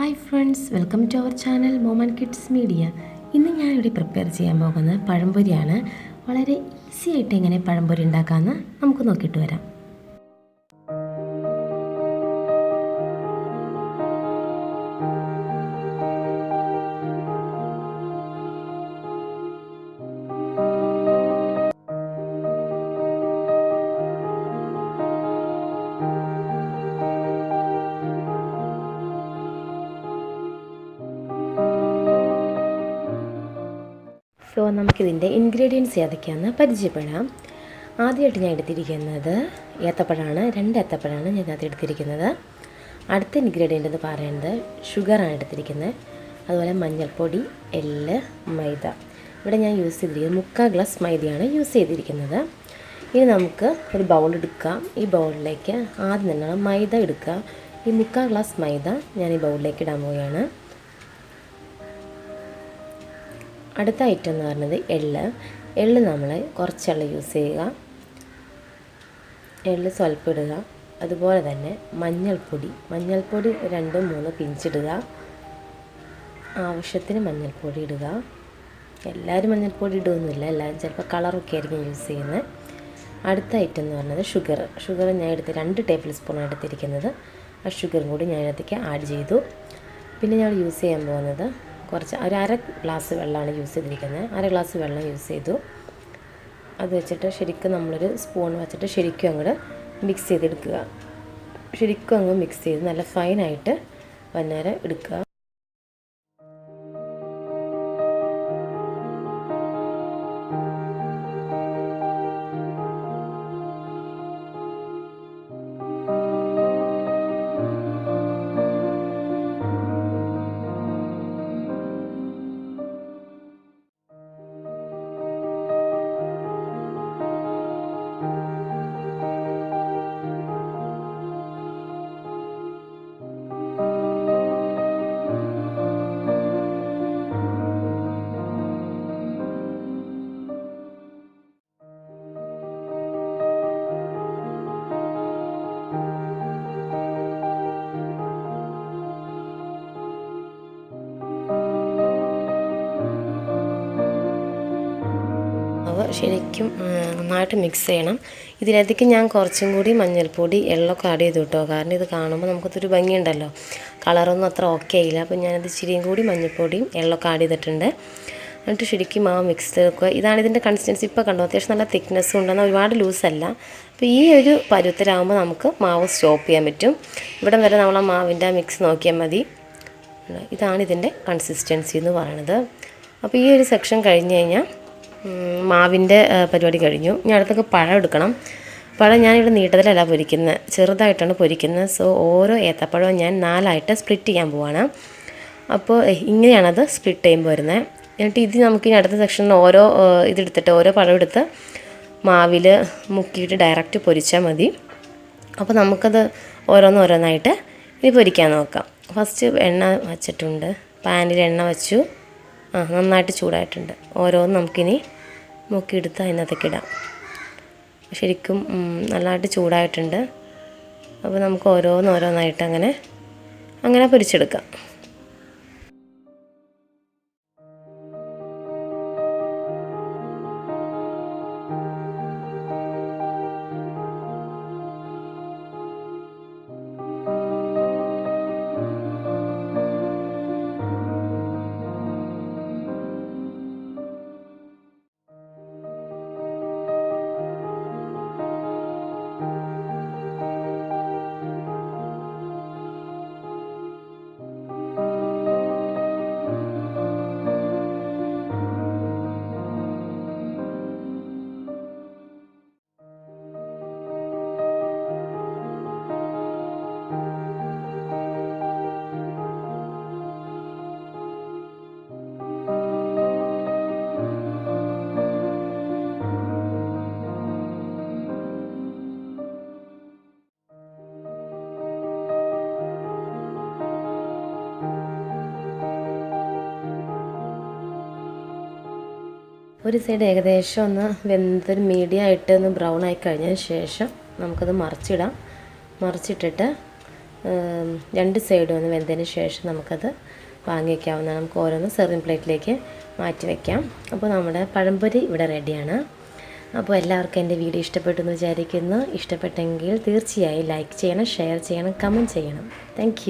Hi friends, welcome to our channel mom and kids media. ഇന്ന് ഞാനിവിടെ prepare ചെയ്യാൻ പോകുന്നത് പഴംപൊരിയാണ്. വളരെ ഈസി ആയിട്ട് എങ്ങനെ പഴംപൊരി ഉണ്ടാക്കാമെന്ന് നമുക്ക് നോക്കിയിട്ട് വരാം. സോ നമുക്കിതിൻ്റെ ഇൻഗ്രീഡിയൻസ് ഏതൊക്കെയാണെന്ന് പരിചയപ്പെടാം. ആദ്യമായിട്ട് ഞാൻ എടുത്തിരിക്കുന്നത് ഏത്തപ്പഴമാണ്. 2 ഏത്തപ്പഴമാണ് ഞാൻ അതിനകത്ത് എടുത്തിരിക്കുന്നത്. അടുത്ത ഇൻഗ്രീഡിയൻ്റ് എന്ന് പറയുന്നത് ഷുഗറാണ് എടുത്തിരിക്കുന്നത്. അതുപോലെ മഞ്ഞൾപ്പൊടി, എള്ള്, മൈദ. ഇവിടെ ഞാൻ യൂസ് ചെയ്തിരിക്കുന്നത് 3/4 ഗ്ലാസ് മൈദയാണ് യൂസ് ചെയ്തിരിക്കുന്നത്. ഇനി നമുക്ക് ഒരു ബൗൾ എടുക്കാം. ഈ ബൗളിലേക്ക് ആദ്യം തന്നെ മൈദ എടുക്കുക. ഈ 3/4 ഗ്ലാസ് മൈദ ഞാൻ ഈ ബൗളിലേക്ക് ഇടാൻ പോവുകയാണ്. അടുത്ത ഐറ്റം എന്ന് പറയുന്നത് എള്ള് നമ്മൾ കുറച്ച് എള്ള് യൂസ് ചെയ്യുക. എള്ള് സ്വല്പം ഇടുക. അതുപോലെ തന്നെ മഞ്ഞൾപ്പൊടി 2-3 പിഞ്ചിടുക. ആവശ്യത്തിന് മഞ്ഞൾപ്പൊടി ഇടുക. എല്ലാവരും മഞ്ഞൾപ്പൊടി ഇടുകയൊന്നുമില്ല, എല്ലാവരും ചിലപ്പോൾ കളറൊക്കെ ആയിരിക്കും യൂസ് ചെയ്യുന്നത്. അടുത്ത ഐറ്റം എന്ന് പറയുന്നത് ഷുഗർ ഞാൻ എടുത്ത് 2 ടേബിൾ സ്പൂണാണ് എടുത്തിരിക്കുന്നത്. ആ ഷുഗറും കൂടി ഞാൻ അതിലേക്ക് ആഡ് ചെയ്തു. പിന്നെ ഞാൻ യൂസ് ചെയ്യാൻ പോകുന്നത് കുറച്ച് ഒരു 1/2 ഗ്ലാസ് വെള്ളമാണ് യൂസ് ചെയ്തിരിക്കുന്നത്. 1/2 ഗ്ലാസ് വെള്ളം യൂസ് ചെയ്തു. അത് വെച്ചിട്ട് ശരിക്കും നമ്മളൊരു സ്പൂൺ വെച്ചിട്ട് ശരിക്കും അങ്ങോട്ട് മിക്സ് ചെയ്തെടുക്കുക. ശരിക്കും അങ്ങ് മിക്സ് ചെയ്ത് നല്ല ഫൈനായിട്ട് വന്നേരം എടുക്കുക. ശരിക്കും നന്നായിട്ട് മിക്സ് ചെയ്യണം. ഇതിനകത്തേക്ക് ഞാൻ കുറച്ചും കൂടി മഞ്ഞൾപ്പൊടി, എള്ളൊക്കെ ആഡ് ചെയ്തു കേട്ടോ. കാരണം ഇത് കാണുമ്പോൾ നമുക്കതൊരു ഭംഗിയുണ്ടല്ലോ, കളറൊന്നും അത്ര ഓക്കെ ആയില്ല. അപ്പോൾ ഞാനത് ഇച്ചിരിയും കൂടി മഞ്ഞൾപ്പൊടിയും എള്ളൊക്കെ ആഡ് ചെയ്തിട്ടുണ്ട്. എന്നിട്ട് ശരിക്കും മാവ് മിക്സ് വെക്കുക. ഇതാണ് ഇതിൻ്റെ കൺസിസ്റ്റൻസി. ഇപ്പോൾ കണ്ടോ, അത്യാവശ്യം നല്ല തിക്നെസ്സും ഉണ്ടെന്നാൽ ഒരുപാട് ലൂസല്ല. അപ്പോൾ ഈ ഒരു പരുവത്തിലാകുമ്പോൾ നമുക്ക് മാവ് സ്റ്റോപ്പ് ചെയ്യാൻ പറ്റും. ഇവിടെ വരെ നമ്മൾ ആ മാവിൻ്റെ മിക്സ് നോക്കിയാൽ മതി. ഇതാണ് ഇതിൻ്റെ കൺസിസ്റ്റൻസി എന്ന് പറയുന്നത്. അപ്പോൾ ഈ ഒരു സെക്ഷൻ കഴിഞ്ഞ് കഴിഞ്ഞാൽ മാവിൻ്റെ പരിപാടി കഴിഞ്ഞു. ഞാൻ അടുത്തൊക്കെ പഴം എടുക്കണം. പഴം ഞാനിവിടെ നീട്ടത്തിലല്ല പൊരിക്കുന്നത്, ചെറുതായിട്ടാണ് പൊരിക്കുന്നത്. സോ ഓരോ ഏത്തപ്പഴവും ഞാൻ 4ആയിട്ട് സ്പ്ലിറ്റ് ചെയ്യാൻ പോവാണ്. അപ്പോൾ ഇങ്ങനെയാണത് സ്പ്ലിറ്റ് ചെയ്യുമ്പോൾ വരുന്നത്. എന്നിട്ട് ഇത് നമുക്കിനി അടുത്ത സെക്ഷനിൽ ഓരോ ഓരോ പഴം എടുത്ത് മാവിൽ മുക്കിയിട്ട് ഡയറക്റ്റ് പൊരിച്ചാൽ മതി. അപ്പോൾ നമുക്കത് ഓരോന്നായിട്ട് ഇനി പൊരിക്കാൻ നോക്കാം. ഫസ്റ്റ് എണ്ണ വച്ചിട്ടുണ്ട്. പാനിൽ എണ്ണ വെച്ചു. നന്നായിട്ട് ചൂടായിട്ടുണ്ട്. ഓരോന്നും നമുക്കിനി മുക്കിയെടുത്ത് അതിനകത്തേക്ക് ഇടാം. ശരിക്കും നല്ലതായിട്ട് ചൂടായിട്ടുണ്ട്. അപ്പോൾ നമുക്ക് ഓരോന്നായിട്ട് അങ്ങനെ പൊരിച്ചെടുക്കാം. ഒരു സൈഡ് ഏകദേശം ഒന്ന് വെന്തൊരു മീഡിയം ആയിട്ട് ഒന്ന് ബ്രൗൺ ആയി കഴിഞ്ഞതിന് ശേഷം നമുക്കത് മറിച്ചിടാം. മറിച്ചിട്ടിട്ട് രണ്ട് സൈഡും ഒന്ന് വെന്തതിന് ശേഷം നമുക്കത് വാങ്ങി വയ്ക്കാവുന്നതാണ്. നമുക്ക് ഓരോന്ന് സെർവിങ് പ്ലേറ്റിലേക്ക് മാറ്റി വയ്ക്കാം. അപ്പോൾ നമ്മുടെ പഴംപൊരി ഇവിടെ റെഡിയാണ്. അപ്പോൾ എല്ലാവർക്കും എൻ്റെ വീഡിയോ ഇഷ്ടപ്പെട്ടു എന്ന് വിചാരിക്കുന്നു. ഇഷ്ടപ്പെട്ടെങ്കിൽ തീർച്ചയായും ലൈക്ക് ചെയ്യണം, ഷെയർ ചെയ്യണം, കമൻറ്റ് ചെയ്യണം. താങ്ക്